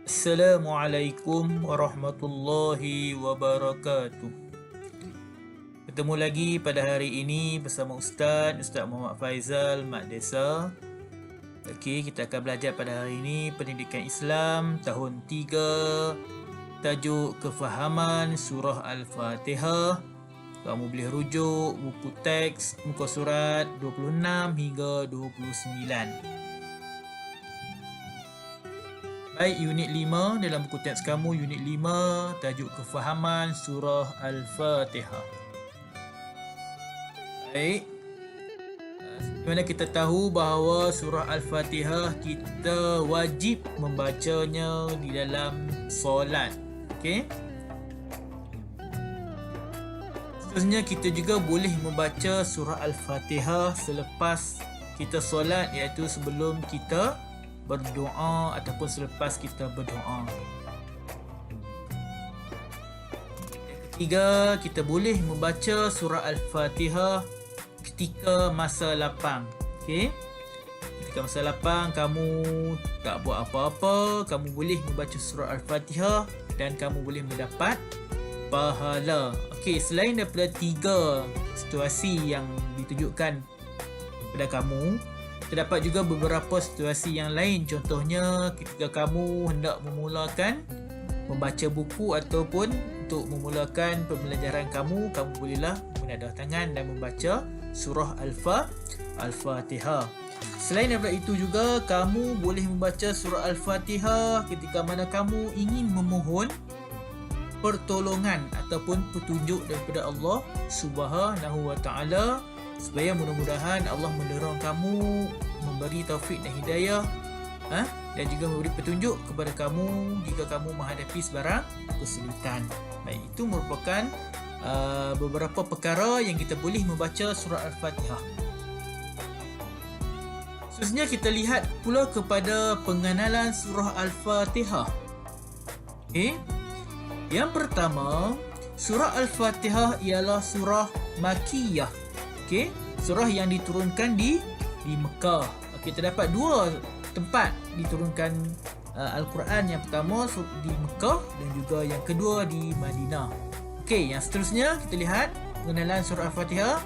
Assalamualaikum warahmatullahi wabarakatuh. Bertemu lagi pada hari ini bersama Ustaz Muhammad Faizal Mak Desa. Okey, kita akan belajar pada hari ini Pendidikan Islam tahun 3, tajuk Kefahaman Surah Al-Fatihah. Kamu boleh rujuk buku teks muka surat 26 hingga 29. Baik, unit 5 dalam buku teks kamu, unit 5, tajuk Kefahaman Surah Al-Fatihah. Baik, mana kita tahu bahawa surah Al-Fatihah kita wajib membacanya di dalam solat. Okey. Seterusnya kita juga boleh membaca surah Al-Fatihah selepas kita solat, iaitu sebelum kita berdoa ataupun selepas kita berdoa. Yang ketiga, kita boleh membaca surah Al-Fatihah ketika masa lapang. Okey. Ketika masa lapang kamu tak buat apa-apa, kamu boleh membaca surah Al-Fatihah dan kamu boleh mendapat pahala. Okey, selain daripada 3 situasi yang ditunjukkan kepada kamu, terdapat juga beberapa situasi yang lain. Contohnya ketika kamu hendak memulakan membaca buku ataupun untuk memulakan pembelajaran kamu bolehlah menadah tangan dan membaca surah Al-Fatihah. Selain daripada itu juga, kamu boleh membaca surah Al-Fatihah ketika mana kamu ingin memohon pertolongan ataupun petunjuk daripada Allah Subhanahu wa taala, supaya mudah-mudahan Allah mendorong kamu, memberi taufik dan hidayah, dan juga memberi petunjuk kepada kamu jika kamu menghadapi sebarang kesulitan. Baik, itu merupakan beberapa perkara yang kita boleh membaca surah Al-Fatihah. Seterusnya kita lihat pula kepada pengenalan surah Al-Fatihah. Okay. Yang pertama, surah Al-Fatihah ialah surah Makkiyah. Okey, surah yang diturunkan di Mekah. Okey, terdapat 2 tempat diturunkan Al-Quran. Yang pertama di Mekah dan juga yang kedua di Madinah. Okey, yang seterusnya kita lihat pengenalan surah Al-Fatihah.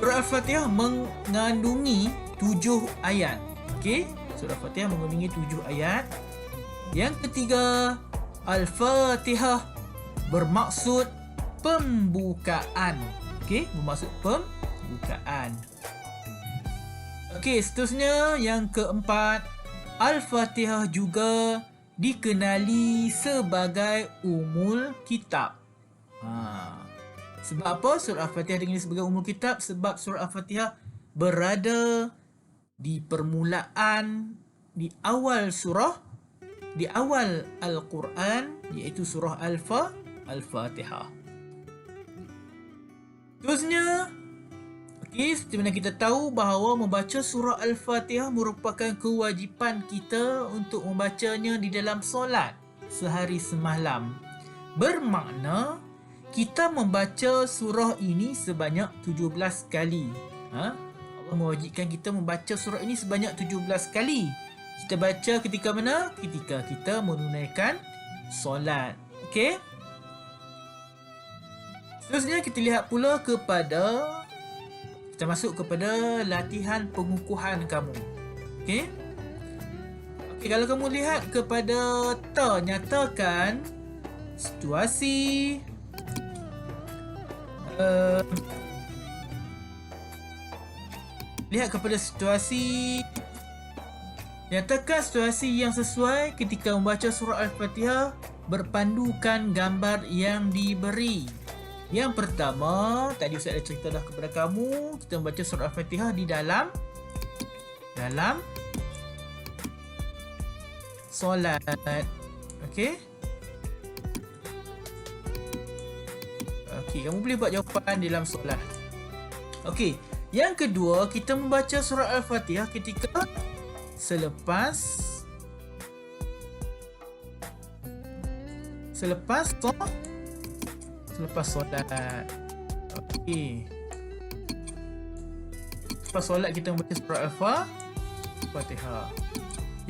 Surah Al-Fatihah mengandungi 7 ayat. Okey, surah Al-Fatihah mengandungi 7 ayat. Yang ketiga, Al-Fatihah bermaksud pembukaan. Okey, bermaksud pembukaan. Okey, seterusnya yang keempat, Al-Fatihah juga dikenali sebagai Ummul Kitab. Sebab apa surah Al-Fatihah dikenali sebagai Ummul Kitab? Sebab surah Al-Fatihah berada di permulaan, di awal surah, di awal Al-Quran, iaitu surah Al-Fatihah. Terusnya, seperti mana kita tahu bahawa membaca surah Al-Fatihah merupakan kewajipan kita untuk membacanya di dalam solat sehari semalam. Bermakna kita membaca surah ini sebanyak 17 kali. Allah mewajibkan kita membaca surah ini sebanyak 17 kali. Kita baca ketika mana? Ketika kita menunaikan solat. Okey? Seterusnya kita lihat pula kepada, kita masuk kepada latihan pengukuhan kamu. Okey? Okey, kalau kamu lihat kepada nyatakan situasi lihat kepada situasi, nyatakan situasi yang sesuai ketika membaca surah Al-Fatihah berpandukan gambar yang diberi. Yang pertama, tadi Ustaz dah cerita dah kepada kamu, kita membaca surah Al-Fatihah di dalam solat. Okey? Okey, kamu boleh buat jawapan dalam solat. Okey, yang kedua, kita membaca surah Al-Fatihah ketika selepas solat. Okey. Lepas solat kita membaca surah Al-Fatihah.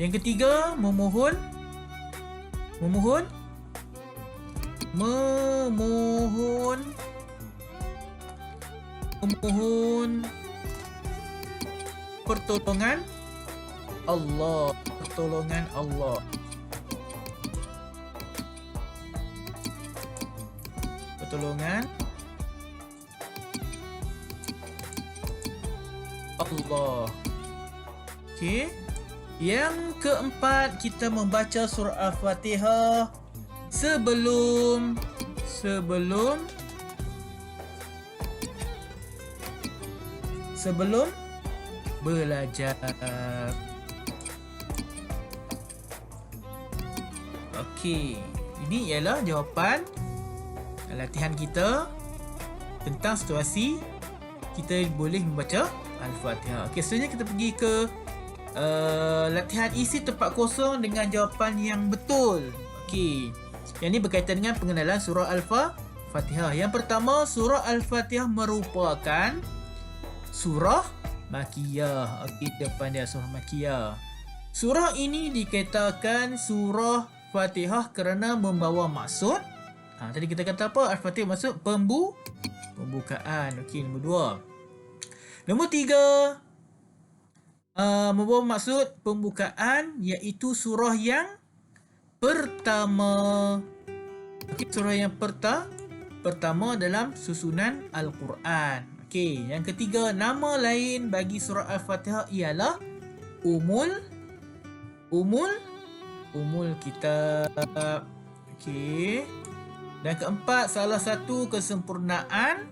Yang ketiga, memohon pertolongan Allah. Pertolongan Allah. Pertolongan Allah. Okey. Yang keempat, kita membaca surah Al-Fatihah sebelum belajar. Okey, ini ialah jawapan latihan kita tentang situasi kita boleh membaca Al-Fatihah. Okey, seterusnya kita pergi ke latihan isi tempat kosong dengan jawapan yang betul. Okey, yang ini berkaitan dengan pengenalan surah Al-Fatihah. Yang pertama, surah Al-Fatihah merupakan surah Makiyah. Okey, jawapan dia surah Makiyah. Surah ini dikatakan surah Fatihah kerana membawa maksud. Tadi kita kata apa? Al-Fatihah maksud pembukaan. Okey, nombor 2. Nombor 3, membawa maksud pembukaan iaitu surah yang pertama. Okey, surah yang pertama dalam susunan Al-Quran. Okey, yang ketiga, nama lain bagi surah Al-Fatihah ialah Ummul Kitab. Okey. Dan keempat, salah satu kesempurnaan,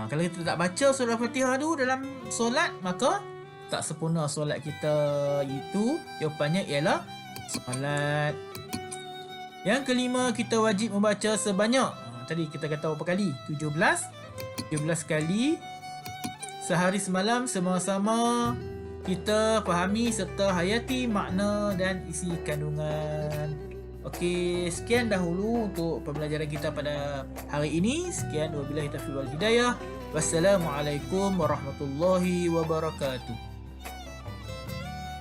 kalau kita tak baca surah Al-Fatihah tu dalam solat, maka tak sempurna solat kita. Itu jawapannya ialah solat. Yang kelima, kita wajib membaca sebanyak, tadi kita kata berapa kali? 17 kali sehari semalam, sama-sama kita fahami serta hayati makna dan isi kandungan. Okey, sekian dahulu untuk pembelajaran kita pada hari ini. Sekian, wabillahi taufiq wal hidayah. Wassalamualaikum warahmatullahi wabarakatuh.